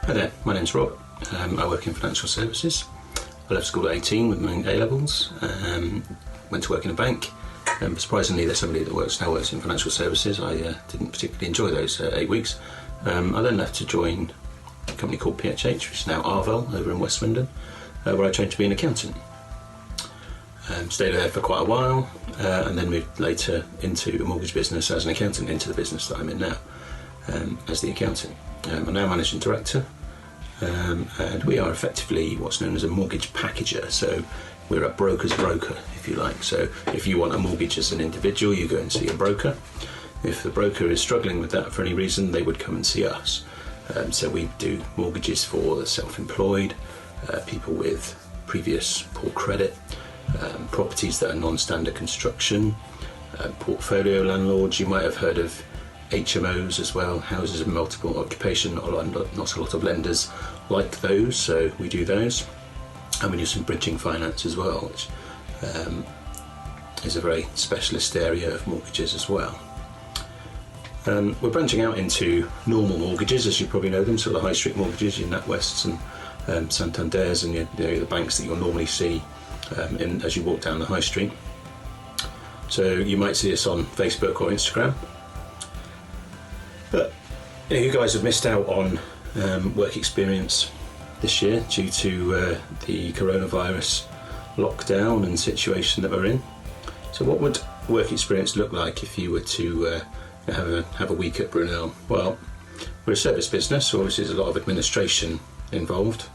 Hi there, my name's Rob. I work in financial services. I left school at 18 with my A-levels, went to work in a bank. Surprisingly, there's somebody that now works in financial services. I didn't particularly enjoy those 8 weeks. I then left to join a company called PHH, which is now Arvel over in West Swindon, where I trained to be an accountant. Stayed there for quite a while, and then moved later into a mortgage business as an accountant into the business that I'm in now, as the accountant. I'm now managing director, and we are effectively what's known as a mortgage packager. So we're a broker's broker, if you like. So if you want a mortgage as an individual, you go and see a broker. If the broker is struggling with that for any reason, they would come and see us. So we do mortgages for the self-employed, people with previous poor credit, properties that are non-standard construction, portfolio landlords. You might have heard of HMOs as well, houses of multiple occupation. Not a lot of lenders like those, so we do those. And we do some bridging finance as well, which is a very specialist area of mortgages as well. We're branching out into normal mortgages, as you probably know them, sort of high street mortgages, your NatWests and Santanders, and the banks that you'll normally see as you walk down the high street. So you might see us on Facebook or Instagram. But you guys have missed out on work experience this year due to the coronavirus lockdown and situation that we're in. So what would work experience look like if you were to have a week at Brunel? Well, we're a service business, so obviously there's a lot of administration involved.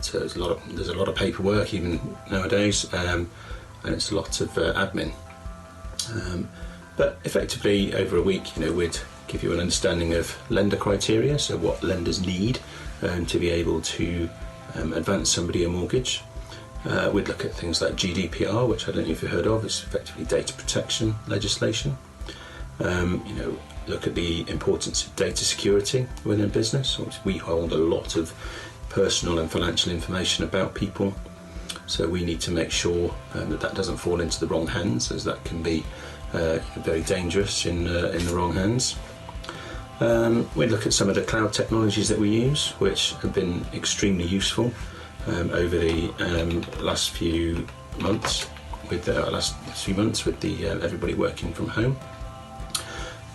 So there's a lot of paperwork even nowadays, and it's a lot of admin. But effectively, over a week, we'd give you an understanding of lender criteria, so what lenders need to be able to advance somebody a mortgage. We'd look at things like GDPR, which I don't know if you've heard of. It's effectively data protection legislation. Look at the importance of data security within a business. We hold a lot of personal and financial information about people, so we need to make sure that doesn't fall into the wrong hands, as that can be very dangerous in the wrong hands. We look at some of the cloud technologies that we use, which have been extremely useful over the last few months with everybody working from home.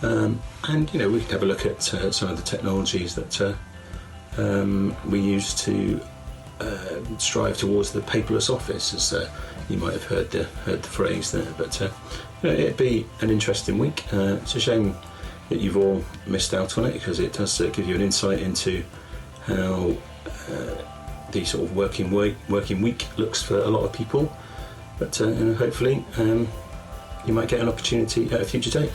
And we can have a look at some of the technologies that we use to strive towards the paperless office, as you might have heard the phrase there. But it'd be an interesting week. It's a shame that you've all missed out on it, because it does give you an insight into how the sort of working week looks for a lot of people. But hopefully you might get an opportunity at a future date.